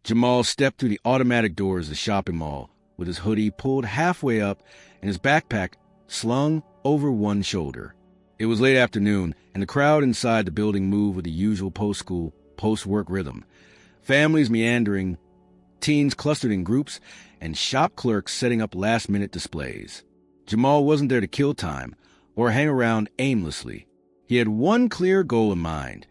Jamal stepped through the automatic doors of the shopping mall with his hoodie pulled halfway up and his backpack slung over one shoulder. It was late afternoon, and the crowd inside the building moved with the usual post-school, post-work rhythm. Families meandering, teens clustered in groups, and shop clerks setting up last-minute displays. Jamal wasn't there to kill time or hang around aimlessly. He had one clear goal in mind: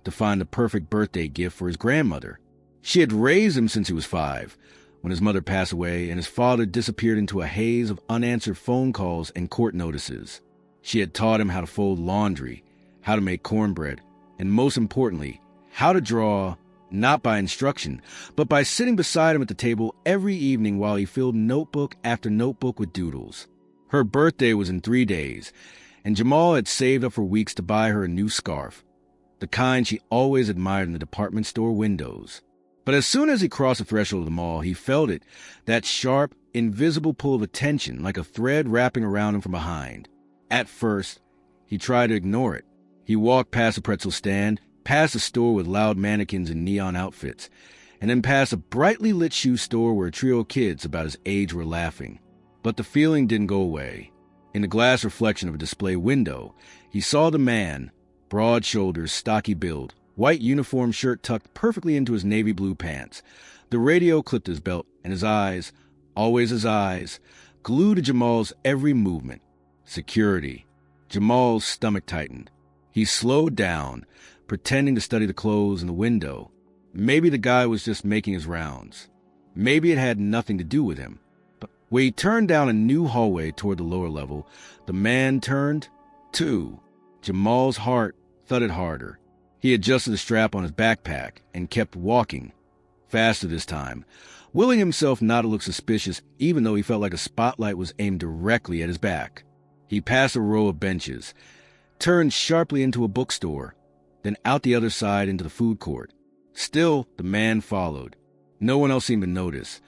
to find the perfect birthday gift for his grandmother. She had raised him since he was 5, when his mother passed away and his father disappeared into a haze of unanswered phone calls and court notices. She had taught him how to fold laundry, how to make cornbread, and most importantly, how to draw, not by instruction, but by sitting beside him at the table every evening while he filled notebook after notebook with doodles. Her birthday was in 3 days, and Jamal had saved up for weeks to buy her a new scarf, the kind she always admired in the department store windows. But as soon as he crossed the threshold of the mall, he felt it, that sharp, invisible pull of attention like a thread wrapping around him from behind. At first, he tried to ignore it. He walked past a pretzel stand, past a store with loud mannequins in neon outfits, and then past a brightly lit shoe store where a trio of kids about his age were laughing. But the feeling didn't go away. In the glass reflection of a display window, he saw the man, broad shoulders, stocky build, white uniform shirt tucked perfectly into his navy blue pants. The radio clipped his belt, and his eyes, always his eyes, glued to Jamal's every movement. Security. Jamal's stomach tightened. He slowed down, pretending to study the clothes in the window. Maybe the guy was just making his rounds. Maybe it had nothing to do with him. But when he turned down a new hallway toward the lower level, the man turned, too. Jamal's heart thudded harder. He adjusted the strap on his backpack and kept walking, faster this time, willing himself not to look suspicious even though he felt like a spotlight was aimed directly at his back. He passed a row of benches, turned sharply into a bookstore, then out the other side into the food court. Still, the man followed. No one else seemed to notice.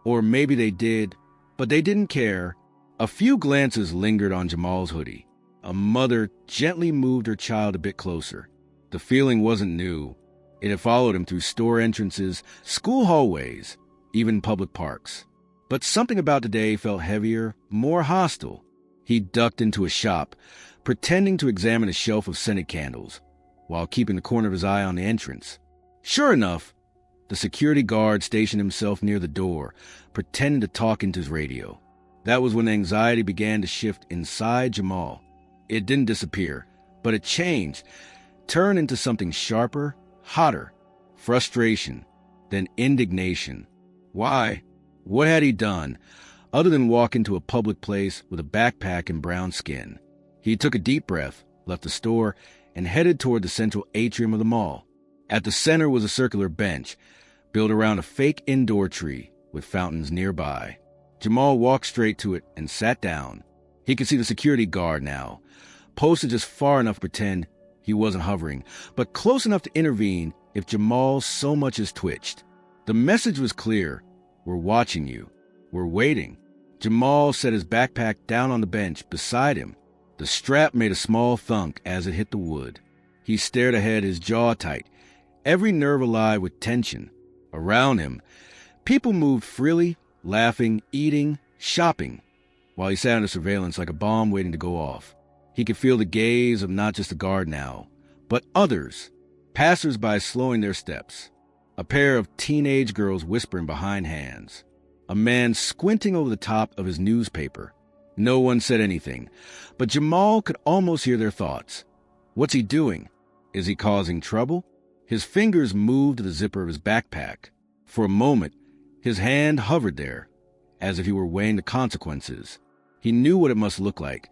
Or maybe they did, but they didn't care. A few glances lingered on Jamal's hoodie. A mother gently moved her child a bit closer. The feeling wasn't new. It had followed him through store entrances, school hallways, even public parks. But something about today felt heavier, more hostile. He ducked into a shop, pretending to examine a shelf of scented candles, while keeping the corner of his eye on the entrance. Sure enough, the security guard stationed himself near the door, pretending to talk into his radio. That was when anxiety began to shift inside Jamal. It didn't disappear, but it changed, turned into something sharper, hotter. Frustration, then indignation. Why? What had he done, other than walk into a public place with a backpack and brown skin? He took a deep breath, left the store, and headed toward the central atrium of the mall. At the center was a circular bench, built around a fake indoor tree with fountains nearby. Jamal walked straight to it and sat down. He could see the security guard now, posted just far enough to pretend he wasn't hovering, but close enough to intervene if Jamal so much as twitched. The message was clear. We're watching you. We're waiting. Jamal set his backpack down on the bench beside him. The strap made a small thunk as it hit the wood. He stared ahead, his jaw tight, every nerve alive with tension. Around him, people moved freely, laughing, eating, shopping, while he sat under surveillance like a bomb waiting to go off. He could feel the gaze of not just the guard now, but others, passers-by slowing their steps, a pair of teenage girls whispering behind hands, a man squinting over the top of his newspaper. No one said anything, but Jamal could almost hear their thoughts. What's he doing? Is he causing trouble? His fingers moved to the zipper of his backpack. For a moment, his hand hovered there, as if he were weighing the consequences. He knew what it must look like.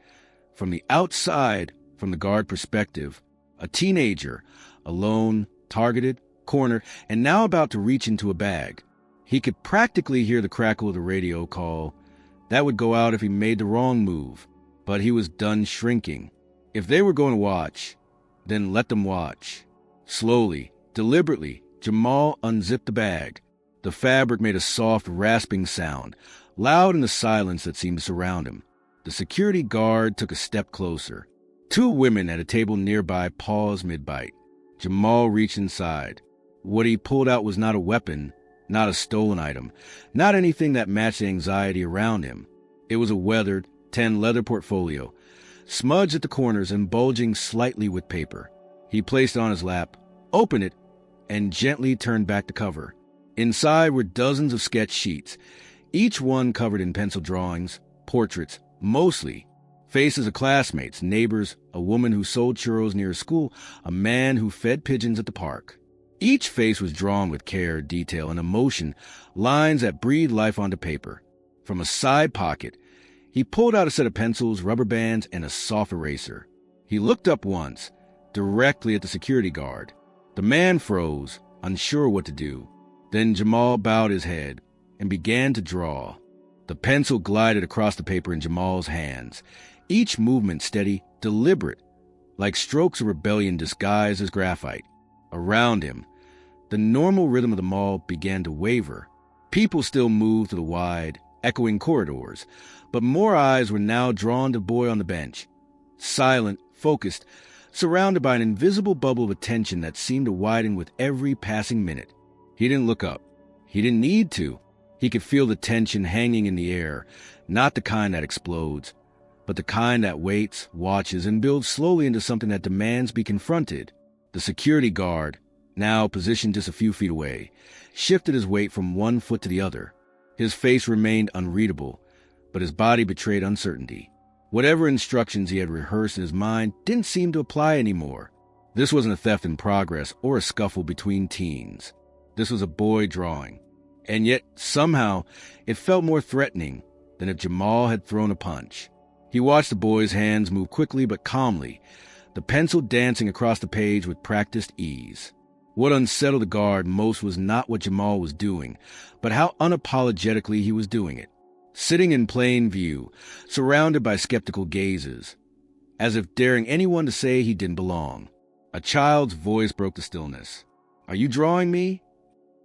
From the outside, from the guard perspective, a teenager, alone, targeted, cornered, and now about to reach into a bag. He could practically hear the crackle of the radio call. That would go out if he made the wrong move, but he was done shrinking. If they were going to watch, then let them watch. Slowly, deliberately, Jamal unzipped the bag. The fabric made a soft, rasping sound, loud in the silence that seemed to surround him. The security guard took a step closer. 2 women at a table nearby paused mid-bite. Jamal reached inside. What he pulled out was not a weapon, Not a stolen item, not anything that matched the anxiety around him. It was a weathered, tan leather portfolio, smudged at the corners and bulging slightly with paper. He placed it on his lap, opened it, and gently turned back the cover. Inside were dozens of sketch sheets, each one covered in pencil drawings, portraits, mostly. Faces of classmates, neighbors, a woman who sold churros near school, a man who fed pigeons at the park. Each face was drawn with care, detail, and emotion, lines that breathed life onto paper. From a side pocket, he pulled out a set of pencils, rubber bands, and a soft eraser. He looked up once, directly at the security guard. The man froze, unsure what to do. Then Jamal bowed his head and began to draw. The pencil glided across the paper in Jamal's hands, each movement steady, deliberate, like strokes of rebellion disguised as graphite. Around him, the normal rhythm of the mall began to waver. People still moved through the wide, echoing corridors, but more eyes were now drawn to the boy on the bench. Silent, focused, surrounded by an invisible bubble of attention that seemed to widen with every passing minute. He didn't look up. He didn't need to. He could feel the tension hanging in the air, not the kind that explodes, but the kind that waits, watches, and builds slowly into something that demands be confronted. The security guard, now positioned just a few feet away, shifted his weight from one foot to the other. His face remained unreadable, but his body betrayed uncertainty. Whatever instructions he had rehearsed in his mind didn't seem to apply anymore. This wasn't a theft in progress or a scuffle between teens. This was a boy drawing. And yet, somehow, it felt more threatening than if Jamal had thrown a punch. He watched the boy's hands move quickly but calmly, the pencil dancing across the page with practiced ease. What unsettled the guard most was not what Jamal was doing, but how unapologetically he was doing it. Sitting in plain view, surrounded by skeptical gazes, as if daring anyone to say he didn't belong. A child's voice broke the stillness. "Are you drawing me?"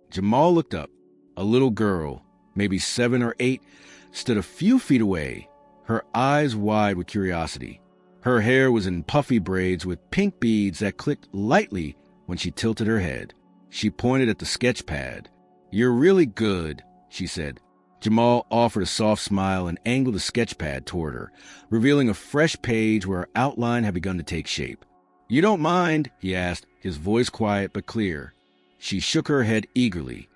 Jamal looked up. A little girl, maybe 7 or 8, stood a few feet away, her eyes wide with curiosity. Her hair was in puffy braids with pink beads that clicked lightly when she tilted her head. She pointed at the sketch pad. "You're really good," she said. Jamal offered a soft smile and angled the sketch pad toward her, revealing a fresh page where her outline had begun to take shape. "You don't mind?" he asked, his voice quiet but clear. She shook her head eagerly,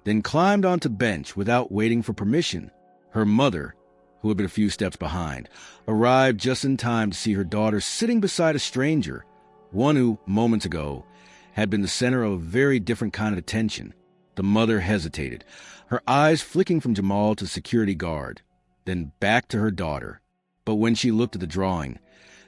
then climbed onto the bench without waiting for permission. Her mother, who had been a few steps behind, arrived just in time to see her daughter sitting beside a stranger, one who, moments ago, had been the center of a very different kind of attention. The mother hesitated, her eyes flicking from Jamal to the security guard, then back to her daughter. But when she looked at the drawing,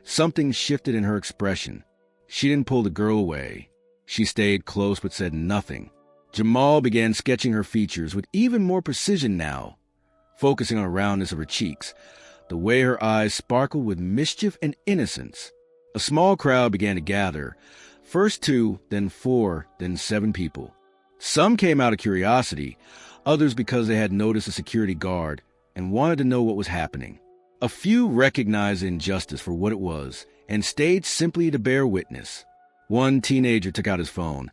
something shifted in her expression. She didn't pull the girl away. She stayed close but said nothing. Jamal began sketching her features with even more precision now, focusing on the roundness of her cheeks, the way her eyes sparkled with mischief and innocence. A small crowd began to gather, first 2, then 4, then 7 people. Some came out of curiosity, others because they had noticed a security guard and wanted to know what was happening. A few recognized the injustice for what it was and stayed simply to bear witness. One teenager took out his phone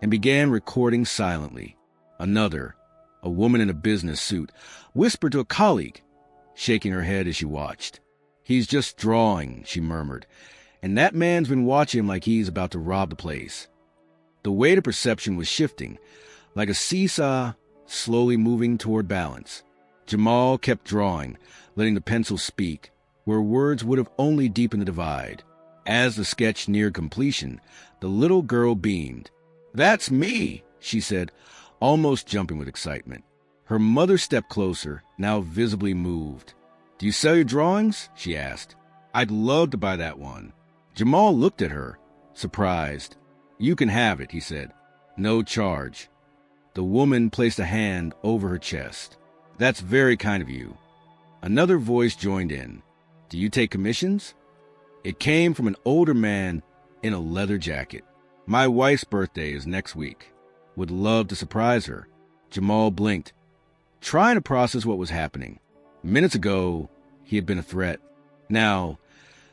and began recording silently. Another, a woman in a business suit, whispered to a colleague, shaking her head as she watched. "He's just drawing," she murmured, "and that man's been watching him like he's about to rob the place." The weight of perception was shifting, like a seesaw slowly moving toward balance. Jamal kept drawing, letting the pencil speak, where words would have only deepened the divide. As the sketch neared completion, the little girl beamed. "That's me," she said, almost jumping with excitement. Her mother stepped closer, now visibly moved. "Do you sell your drawings?" she asked. "I'd love to buy that one." Jamal looked at her, surprised. "You can have it," he said. "No charge." The woman placed a hand over her chest. "That's very kind of you." Another voice joined in. "Do you take commissions?" It came from an older man in a leather jacket. "My wife's birthday is next week. Would love to surprise her." Jamal blinked, trying to process what was happening. Minutes ago, he had been a threat. Now,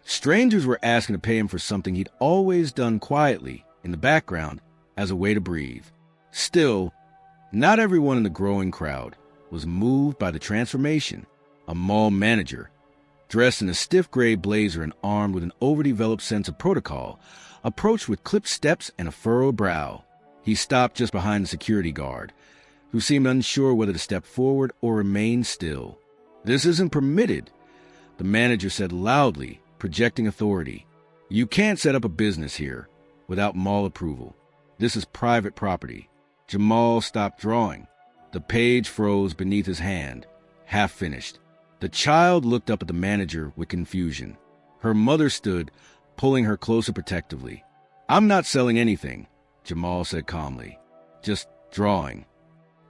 strangers were asking to pay him for something he'd always done quietly, in the background, as a way to breathe. Still, Not everyone in the growing crowd was moved by the transformation. A mall manager, dressed in a stiff gray blazer and armed with an overdeveloped sense of protocol, approached with clipped steps and a furrowed brow. He stopped just behind the security guard, who seemed unsure whether to step forward or remain still. "This isn't permitted," the manager said loudly, projecting authority. "You can't set up a business here without mall approval. This is private property." Jamal stopped drawing. The page froze beneath his hand, half finished. The child looked up at the manager with confusion. Her mother stood, pulling her closer protectively. "I'm not selling anything," Jamal said calmly. "Just drawing."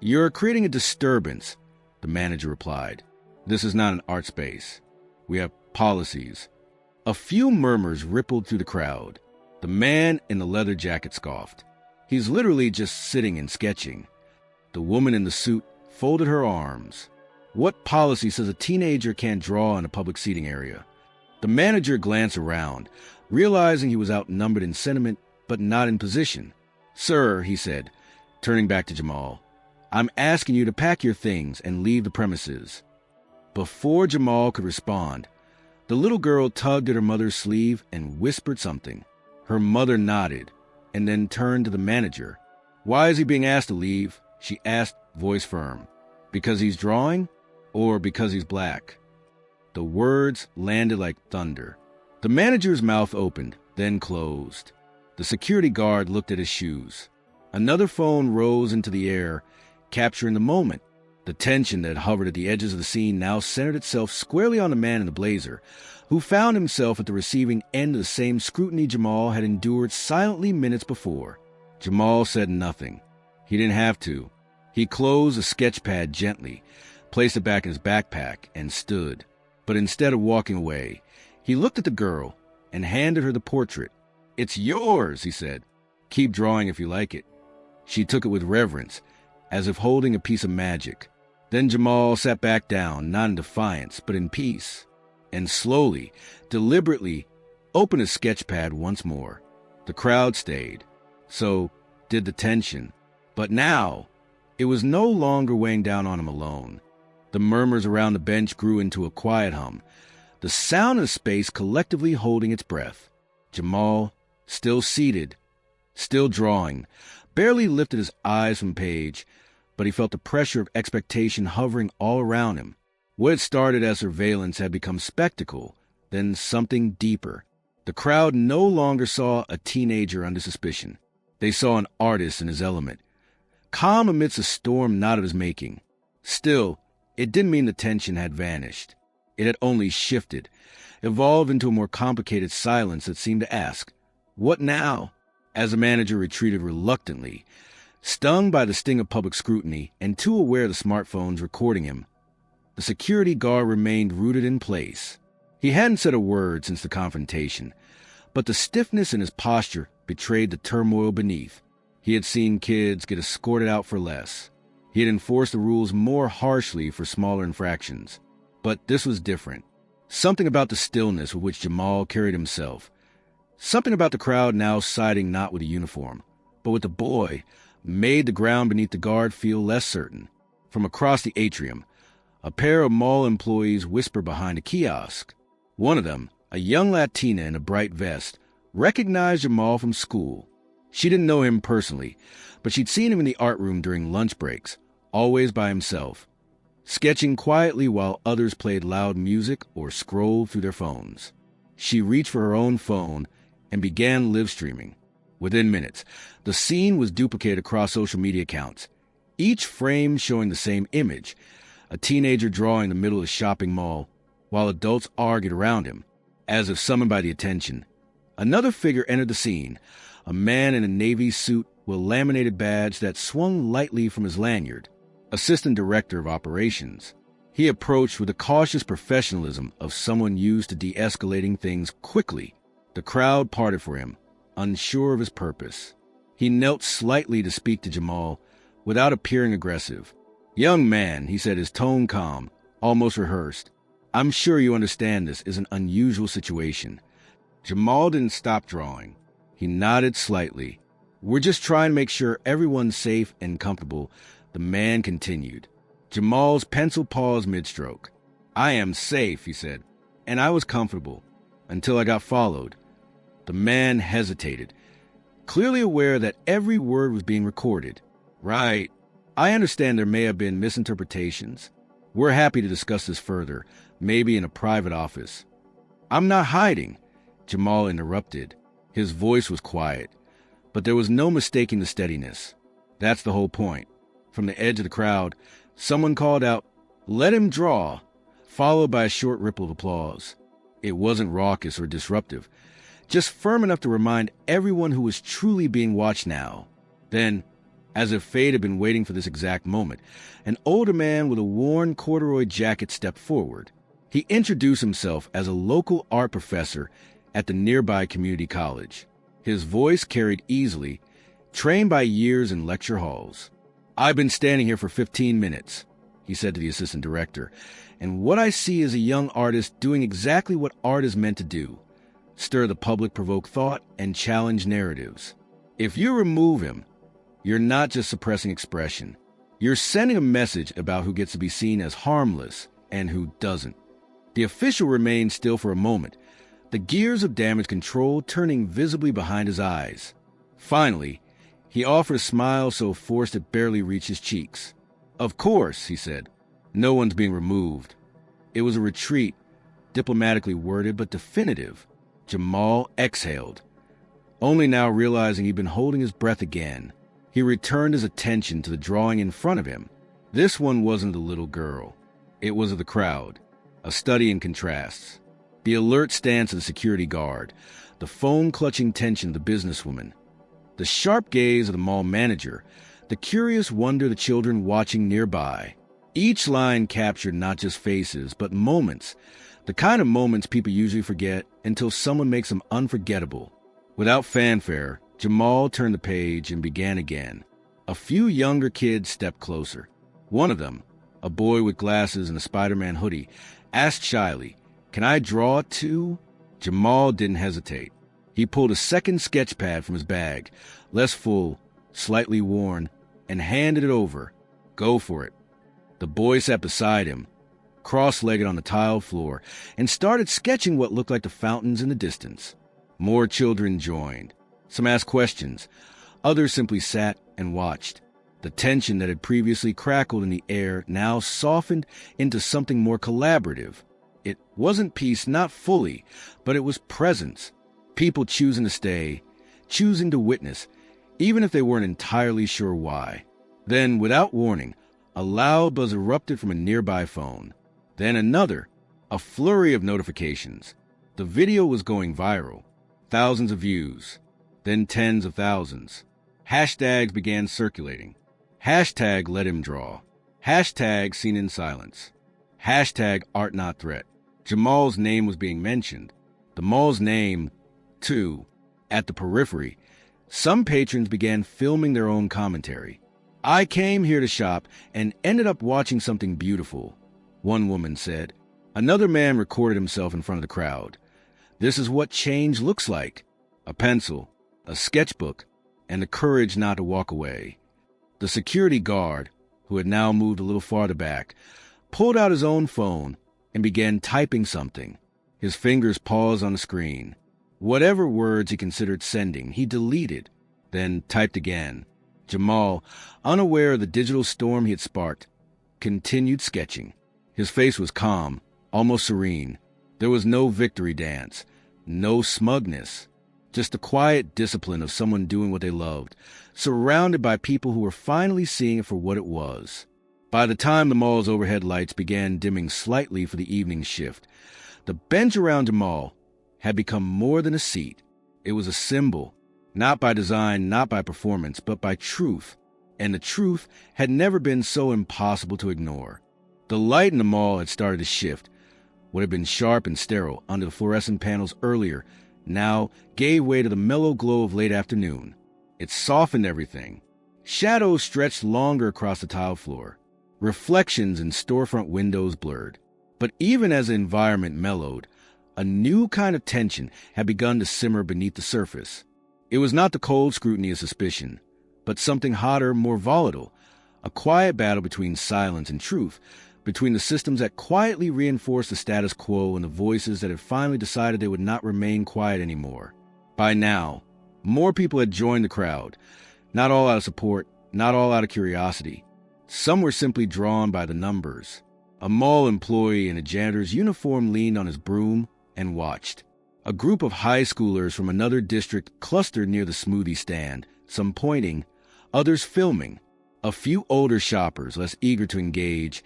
"You're creating a disturbance," the manager replied. "This is not an art space. We have policies." A few murmurs rippled through the crowd. The man in the leather jacket scoffed. "He's literally just sitting and sketching." The woman in the suit folded her arms. "What policy says a teenager can't draw in a public seating area?" The manager glanced around, realizing he was outnumbered in sentiment but not in position. "Sir," he said, turning back to Jamal, "I'm asking you to pack your things and leave the premises." Before Jamal could respond, the little girl tugged at her mother's sleeve and whispered something. Her mother nodded and then turned to the manager. "Why is he being asked to leave?" she asked, voice firm. "Because he's drawing, or because he's black?" The words landed like thunder. The manager's mouth opened, then closed. The security guard looked at his shoes. Another phone rose into the air, capturing the moment. The tension that hovered at the edges of the scene now centered itself squarely on the man in the blazer, who found himself at the receiving end of the same scrutiny Jamal had endured silently minutes before. Jamal said nothing. He didn't have to. He closed the sketch pad gently, placed it back in his backpack, and stood. But instead of walking away, he looked at the girl and handed her the portrait. "It's yours," he said. "Keep drawing if you like it." She took it with reverence, as if holding a piece of magic. Then Jamal sat back down, not in defiance, but in peace, and slowly, deliberately, opened his sketch pad once more. The crowd stayed. So did the tension. But now, it was no longer weighing down on him alone. The murmurs around the bench grew into a quiet hum, the sound of the space collectively holding its breath. Jamal, still seated, still drawing, barely lifted his eyes from page, but he felt the pressure of expectation hovering all around him. What had started as surveillance had become spectacle, then something deeper. The crowd no longer saw a teenager under suspicion. They saw an artist in his element, calm amidst a storm not of his making. Still, it didn't mean the tension had vanished. It had only shifted, evolved into a more complicated silence that seemed to ask, "What now?" As the manager retreated reluctantly, stung by the sting of public scrutiny and too aware of the smartphones recording him, the security guard remained rooted in place. He hadn't said a word since the confrontation, but the stiffness in his posture betrayed the turmoil beneath. He had seen kids get escorted out for less. He had enforced the rules more harshly for smaller infractions. But this was different. Something about the stillness with which Jamal carried himself, something about the crowd now siding not with the uniform, but with the boy, made the ground beneath the guard feel less certain. From across the atrium, a pair of mall employees whispered behind a kiosk. One of them, a young Latina in a bright vest, recognized Jamal from school. She didn't know him personally, but she'd seen him in the art room during lunch breaks, always by himself, sketching quietly while others played loud music or scrolled through their phones. She reached for her own phone and began live streaming. Within minutes, the scene was duplicated across social media accounts, each frame showing the same image, a teenager drawing the middle of a shopping mall, while adults argued around him, as if summoned by the attention. Another figure entered the scene, a man in a navy suit with a laminated badge that swung lightly from his lanyard, Assistant Director of Operations. He approached with the cautious professionalism of someone used to de-escalating things quickly. The crowd parted for him, unsure of his purpose. He knelt slightly to speak to Jamal, without appearing aggressive. "Young man," he said, his tone calm, almost rehearsed, "I'm sure you understand this is an unusual situation." Jamal didn't stop drawing. He nodded slightly. "We're just trying to make sure everyone's safe and comfortable The man continued. Jamal's pencil paused mid-stroke. "I am safe," he said, "and I was comfortable until I got followed." The man hesitated, clearly aware that every word was being recorded. "Right. I understand there may have been misinterpretations. We're happy to discuss this further, maybe in a private office." "I'm not hiding," Jamal interrupted. His voice was quiet, but there was no mistaking the steadiness. That's the whole point. From the edge of the crowd, someone called out, "Let him draw," followed by a short ripple of applause. It wasn't raucous or disruptive, just firm enough to remind everyone who was truly being watched now. Then, as if fate had been waiting for this exact moment, an older man with a worn corduroy jacket stepped forward. He introduced himself as a local art professor at the nearby community college. His voice carried easily, trained by years in lecture halls. "I've been standing here for 15 minutes, he said to the assistant director, "and what I see is a young artist doing exactly what art is meant to do: stir the public, provoke thought, and challenge narratives. If you remove him, you're not just suppressing expression. You're sending a message about who gets to be seen as harmless and who doesn't." The official remained still for a moment, the gears of damage control turning visibly behind his eyes. Finally, he offered a smile so forced it barely reached his cheeks. "Of course," he said. "No one's being removed." It was a retreat, diplomatically worded but definitive. Jamal exhaled, only now realizing he'd been holding his breath again. He returned his attention to the drawing in front of him. This one wasn't the little girl. It was of the crowd, a study in contrasts. The alert stance of the security guard, the phone-clutching tension of the businesswoman, the sharp gaze of the mall manager, the curious wonder of the children watching nearby. Each line captured not just faces, but moments, the kind of moments people usually forget until someone makes them unforgettable. Without fanfare, Jamal turned the page and began again. A few younger kids stepped closer. One of them, a boy with glasses and a Spider-Man hoodie, asked shyly, "Can I draw too?" Jamal didn't hesitate. He pulled a second sketch pad from his bag, less full, slightly worn, and handed it over. "Go for it." The boy sat beside him, cross-legged on the tiled floor, and started sketching what looked like the fountains in the distance. More children joined. Some asked questions. Others simply sat and watched. The tension that had previously crackled in the air now softened into something more collaborative. It wasn't peace, not fully, but it was presence. People choosing to stay, choosing to witness, even if they weren't entirely sure why. Then, without warning, a loud buzz erupted from a nearby phone. Then another, a flurry of notifications. The video was going viral. Thousands of views. Then tens of thousands. Hashtags began circulating. Hashtag let him draw. Hashtag seen in silence. Hashtag art not threat. Jamal's name was being mentioned. The mall's name, too. At the periphery, some patrons began filming their own commentary. "I came here to shop and ended up watching something beautiful," one woman said. Another man recorded himself in front of the crowd. "This is what change looks like." A pencil, a sketchbook, and the courage not to walk away. The security guard, who had now moved a little farther back, pulled out his own phone and began typing something. His fingers paused on the screen. Whatever words he considered sending, he deleted, then typed again. Jamal, unaware of the digital storm he had sparked, continued sketching. His face was calm, almost serene. There was no victory dance, no smugness, just the quiet discipline of someone doing what they loved, surrounded by people who were finally seeing it for what it was. By the time the mall's overhead lights began dimming slightly for the evening shift, the bench around Jamal had become more than a seat. It was a symbol, not by design, not by performance, but by truth. And the truth had never been so impossible to ignore. The light in the mall had started to shift. What had been sharp and sterile under the fluorescent panels earlier now gave way to the mellow glow of late afternoon. It softened everything. Shadows stretched longer across the tile floor. Reflections in storefront windows blurred. But even as the environment mellowed, a new kind of tension had begun to simmer beneath the surface. It was not the cold scrutiny of suspicion, but something hotter, more volatile, A quiet battle between silence and truth, between the systems that quietly reinforced the status quo and the voices that had finally decided they would not remain quiet anymore. By now, more people had joined the crowd, not all out of support, not all out of curiosity. Some were simply drawn by the numbers. A mall employee in a janitor's uniform leaned on his broom and watched. A group of high schoolers from another district clustered near the smoothie stand, some pointing, others filming. A few older shoppers, less eager to engage,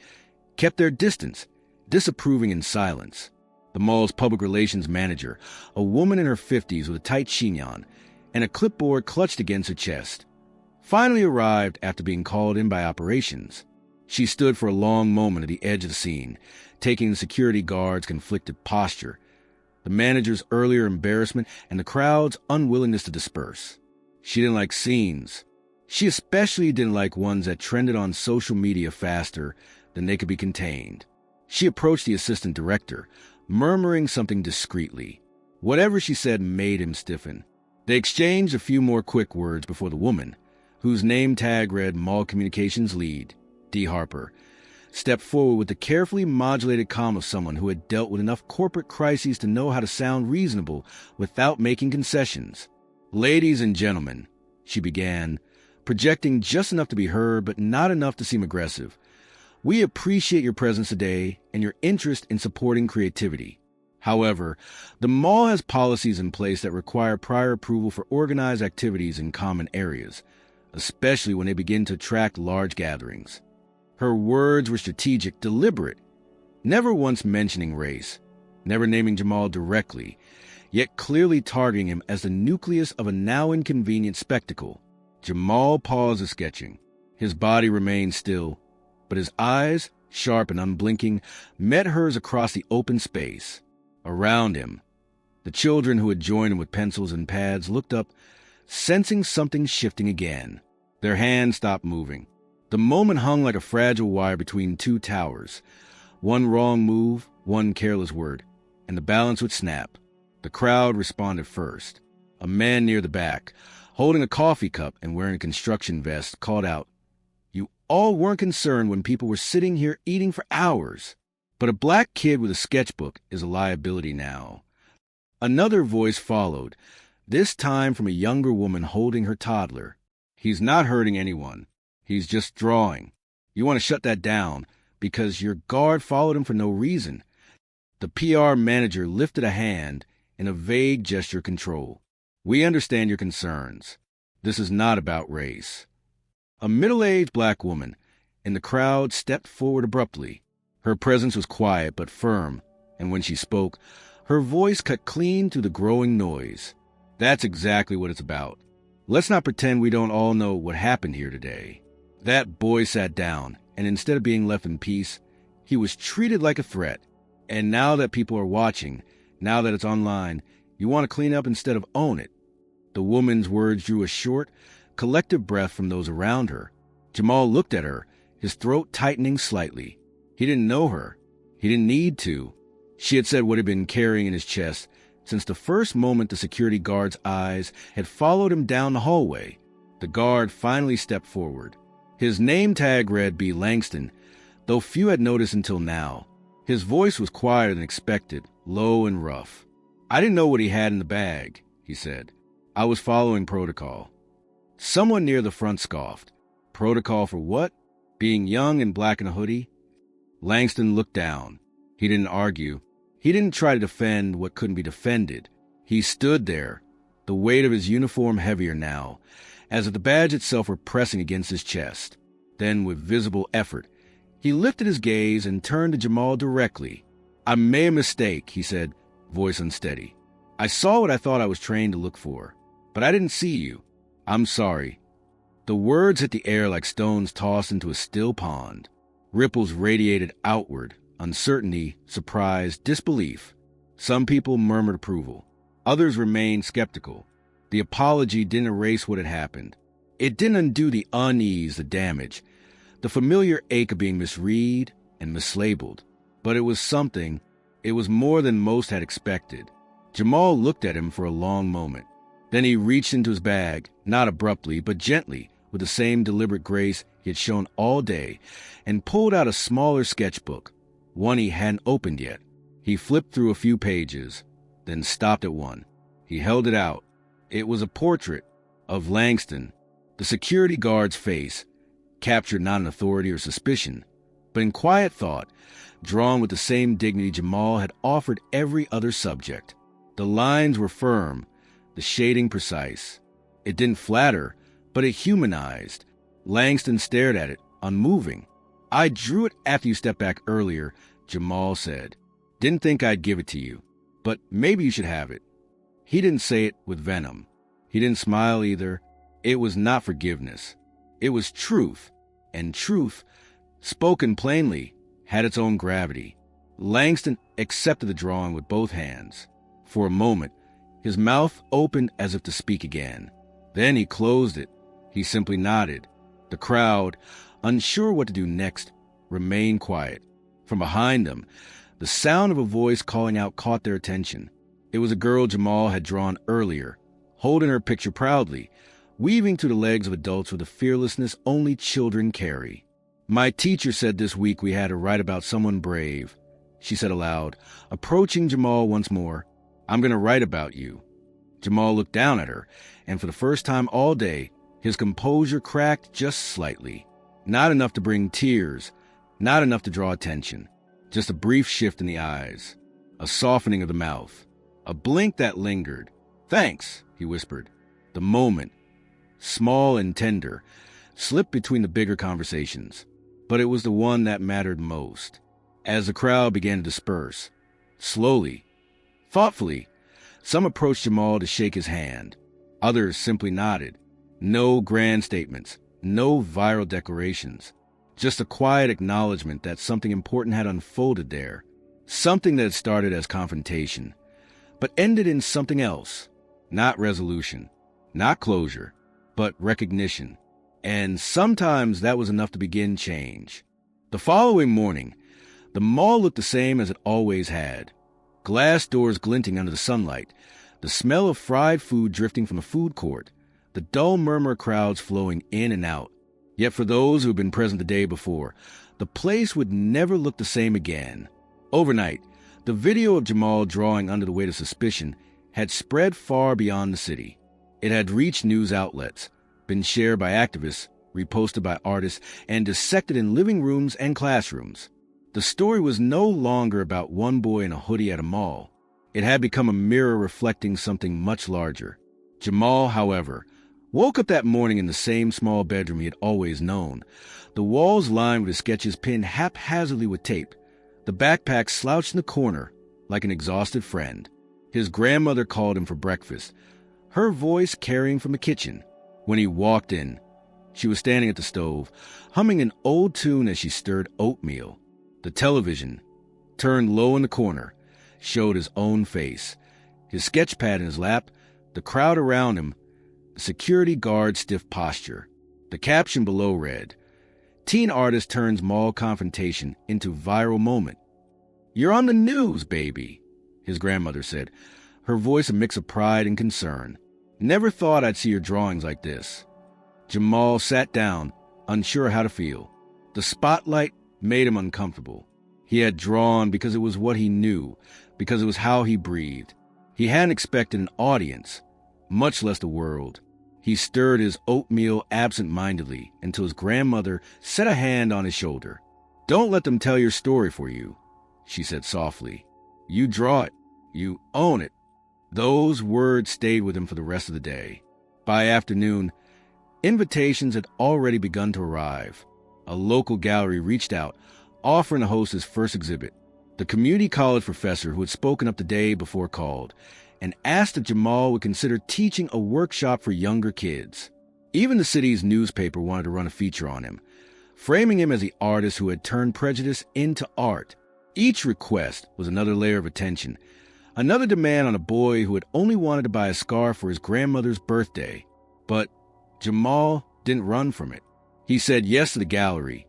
kept their distance, disapproving in silence. The mall's public relations manager, a woman in her 50s with a tight chignon and a clipboard clutched against her chest, finally arrived after being called in by operations. She stood for a long moment at the edge of the scene, taking the security guard's conflicted posture, the manager's earlier embarrassment, and the crowd's unwillingness to disperse. She didn't like scenes. She especially didn't like ones that trended on social media faster than they could be contained. She approached the assistant director, murmuring something discreetly. Whatever she said made him stiffen. They exchanged a few more quick words before the woman, whose name tag read Mall Communications Lead, D. Harper, stepped forward with the carefully modulated calm of someone who had dealt with enough corporate crises to know how to sound reasonable without making concessions. "Ladies and gentlemen," she began, projecting just enough to be heard but not enough to seem aggressive. "We appreciate your presence today and your interest in supporting creativity. However, the mall has policies in place that require prior approval for organized activities in common areas, especially when they begin to attract large gatherings." Her words were strategic, deliberate, never once mentioning race, never naming Jamal directly, yet clearly targeting him as the nucleus of a now inconvenient spectacle. Jamal paused his sketching. His body remained still, but his eyes, sharp and unblinking, met hers across the open space. Around him, the children who had joined him with pencils and pads looked up, sensing something shifting again. Their hands stopped moving. The moment hung like a fragile wire between two towers. One wrong move, one careless word, and the balance would snap. The crowd responded first. A man near the back, holding a coffee cup and wearing a construction vest, called out, "You all weren't concerned when people were sitting here eating for hours." But a black kid with a sketchbook is a liability now. Another voice followed, this time from a younger woman holding her toddler. "He's not hurting anyone. He's just drawing. You want to shut that down because your guard followed him for no reason." The PR manager lifted a hand in a vague gesture of control. "We understand your concerns. This is not about race." A middle-aged black woman in the crowd stepped forward abruptly. Her presence was quiet but firm, and when she spoke, her voice cut clean through the growing noise. "That's exactly what it's about. Let's not pretend we don't all know what happened here today." That boy sat down, and instead of being left in peace, he was treated like a threat. And now that people are watching, now that it's online, you want to clean up instead of own it. The woman's words drew a short, collective breath from those around her. Jamal looked at her, his throat tightening slightly. He didn't know her. He didn't need to. She had said what he'd been carrying in his chest since the first moment the security guard's eyes had followed him down the hallway. The guard finally stepped forward. His name tag read B. Langston, though few had noticed until now. His voice was quieter than expected, low and rough. "I didn't know what he had in the bag," he said. "I was following protocol." Someone near the front scoffed. "Protocol for what? Being young and black in a hoodie?" Langston looked down. He didn't argue. He didn't try to defend what couldn't be defended. He stood there, the weight of his uniform heavier now, as if the badge itself were pressing against his chest. Then, with visible effort, he lifted his gaze and turned to Jamal directly. "I made a mistake," he said, voice unsteady. "I saw what I thought I was trained to look for, but I didn't see you. I'm sorry." The words hit the air like stones tossed into a still pond. Ripples radiated outward, uncertainty, surprise, disbelief. Some people murmured approval. Others remained skeptical. The apology didn't erase what had happened. It didn't undo the unease, the damage, the familiar ache of being misread and mislabeled. But it was something. It was more than most had expected. Jamal looked at him for a long moment. Then he reached into his bag, not abruptly, but gently, with the same deliberate grace he had shown all day and pulled out a smaller sketchbook, one he hadn't opened yet. He flipped through a few pages, then stopped at one. He held it out. It was a portrait of Langston, the security guard's face, captured not in authority or suspicion, but in quiet thought, drawn with the same dignity Jamal had offered every other subject. The lines were firm, the shading precise. It didn't flatter, but it humanized. Langston stared at it, unmoving. "I drew it after you stepped back earlier," Jamal said. "Didn't think I'd give it to you, but maybe you should have it." He didn't say it with venom. He didn't smile either. It was not forgiveness. It was truth, and truth, spoken plainly, had its own gravity. Langston accepted the drawing with both hands. For a moment, his mouth opened as if to speak again. Then he closed it. He simply nodded. The crowd, unsure what to do next, remained quiet. From behind them, the sound of a voice calling out caught their attention. It was a girl Jamal had drawn earlier, holding her picture proudly, weaving through the legs of adults with a fearlessness only children carry. "My teacher said this week we had to write about someone brave," she said aloud, approaching Jamal once more. "I'm going to write about you." Jamal looked down at her, and for the first time all day, his composure cracked just slightly. Not enough to bring tears, not enough to draw attention. Just a brief shift in the eyes, a softening of the mouth, a blink that lingered. "Thanks," he whispered. The moment, small and tender, slipped between the bigger conversations, but it was the one that mattered most. As the crowd began to disperse, slowly, thoughtfully, some approached Jamal to shake his hand. Others simply nodded. No grand statements, no viral declarations, just a quiet acknowledgement that something important had unfolded there, something that had started as confrontation, but ended in something else. Not resolution, not closure, but recognition. And sometimes that was enough to begin change. The following morning, the mall looked the same as it always had. Glass doors glinting under the sunlight, the smell of fried food drifting from the food court, the dull murmur of crowds flowing in and out. Yet for those who had been present the day before, the place would never look the same again. Overnight, the video of Jamal drawing under the weight of suspicion had spread far beyond the city. It had reached news outlets, been shared by activists, reposted by artists, and dissected in living rooms and classrooms. The story was no longer about one boy in a hoodie at a mall. It had become a mirror reflecting something much larger. Jamal, however, woke up that morning in the same small bedroom he had always known, the walls lined with his sketches pinned haphazardly with tape, the backpack slouched in the corner like an exhausted friend. His grandmother called him for breakfast, her voice carrying from the kitchen. When he walked in, she was standing at the stove, humming an old tune as she stirred oatmeal. The television, turned low in the corner, showed his own face, his sketch pad in his lap, the crowd around him, the security guard's stiff posture. The caption below read, "Teen artist turns mall confrontation into viral moment." "You're on the news, baby," his grandmother said, her voice a mix of pride and concern. "Never thought I'd see your drawings like this." Jamal sat down, unsure how to feel. The spotlight made him uncomfortable. He had drawn because it was what he knew, because it was how he breathed. He hadn't expected an audience, much less the world. He stirred his oatmeal absent-mindedly until his grandmother set a hand on his shoulder. "Don't let them tell your story for you," she said softly. "You draw it. You own it." Those words stayed with him for the rest of the day. By afternoon, invitations had already begun to arrive. A local gallery reached out, offering to host his first exhibit. The community college professor who had spoken up the day before called and asked if Jamal would consider teaching a workshop for younger kids. Even the city's newspaper wanted to run a feature on him, framing him as the artist who had turned prejudice into art. Each request was another layer of attention, another demand on a boy who had only wanted to buy a scarf for his grandmother's birthday. But Jamal didn't run from it. He said yes to the gallery,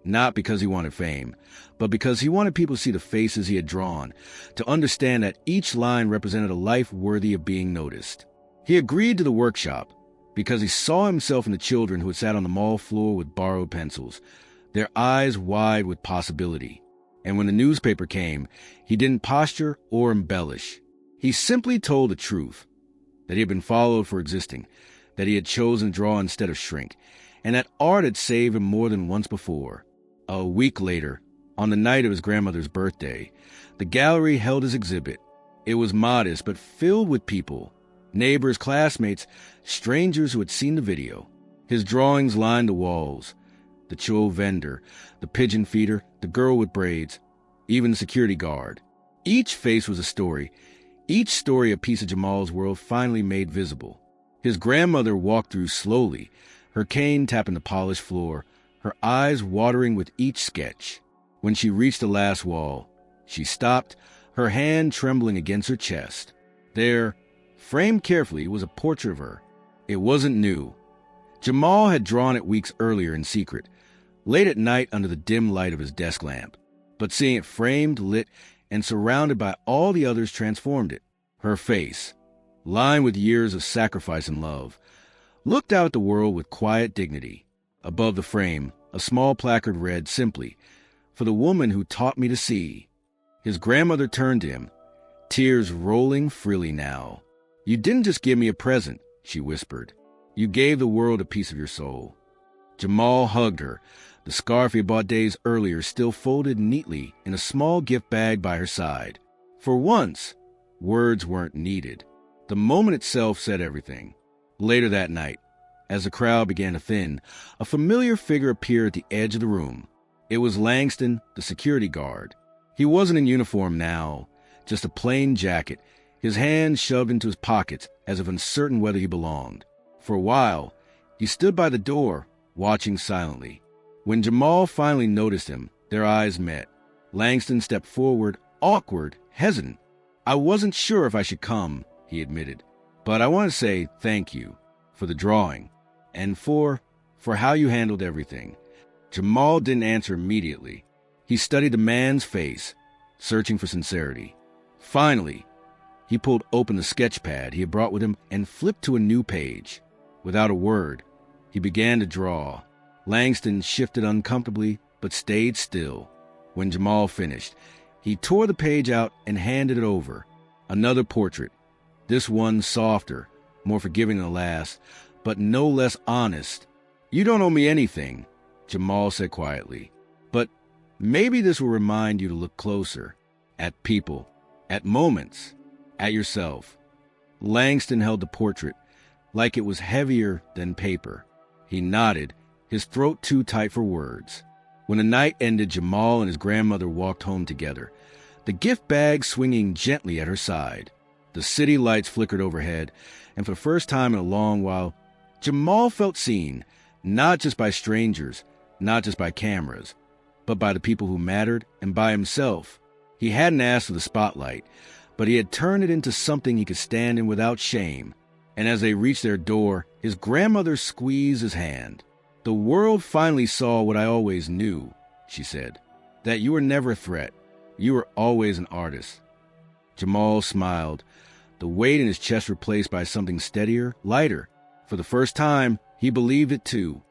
not because he wanted fame, but because he wanted people to see the faces he had drawn, to understand that each line represented a life worthy of being noticed. He agreed to the workshop, because he saw himself in the children who had sat on the mall floor with borrowed pencils, their eyes wide with possibility. And when the newspaper came, he didn't posture or embellish. He simply told the truth, that he had been followed for existing, that he had chosen to draw instead of shrink, and that art had saved him more than once before. A week later, on the night of his grandmother's birthday, the gallery held his exhibit. It was modest but filled with people, neighbors, classmates, strangers who had seen the video. His drawings lined the walls. The Cho vendor, the pigeon feeder, the girl with braids, even the security guard. Each face was a story, each story a piece of Jamal's world finally made visible. His grandmother walked through slowly, her cane tapping the polished floor, her eyes watering with each sketch. When she reached the last wall, she stopped, her hand trembling against her chest. There, framed carefully, was a portrait of her. It wasn't new. Jamal had drawn it weeks earlier in secret, late at night under the dim light of his desk lamp. But seeing it framed, lit, and surrounded by all the others transformed it. Her face, lined with years of sacrifice and love, looked out at the world with quiet dignity. Above the frame, a small placard read simply, "For the woman who taught me to see." His grandmother turned to him, tears rolling freely now. "You didn't just give me a present," she whispered. "You gave the world a piece of your soul." Jamal hugged her, the scarf he had bought days earlier still folded neatly in a small gift bag by her side. For once, words weren't needed. The moment itself said everything. Later that night, as the crowd began to thin, a familiar figure appeared at the edge of the room. It was Langston, the security guard. He wasn't in uniform now, just a plain jacket, his hands shoved into his pockets as if uncertain whether he belonged. For a while, he stood by the door, watching silently. When Jamal finally noticed him, their eyes met. Langston stepped forward, awkward, hesitant. "I wasn't sure if I should come," he admitted, "but I want to say thank you for the drawing and for how you handled everything." Jamal didn't answer immediately. He studied the man's face, searching for sincerity. Finally, he pulled open the sketch pad he had brought with him and flipped to a new page. Without a word, he began to draw. Langston shifted uncomfortably, but stayed still. When Jamal finished, he tore the page out and handed it over. Another portrait, this one softer, more forgiving than the last, but no less honest. "You don't owe me anything," Jamal said quietly, "but maybe this will remind you to look closer, at people, at moments, at yourself." Langston held the portrait like it was heavier than paper. He nodded, his throat too tight for words. When the night ended, Jamal and his grandmother walked home together, the gift bag swinging gently at her side. The city lights flickered overhead, and for the first time in a long while, Jamal felt seen, not just by strangers, not just by cameras, but by the people who mattered and by himself. He hadn't asked for the spotlight, but he had turned it into something he could stand in without shame. And as they reached their door, his grandmother squeezed his hand. "The world finally saw what I always knew," she said, "that you were never a threat. You were always an artist." Jamal smiled, the weight in his chest replaced by something steadier, lighter. For the first time, he believed it too.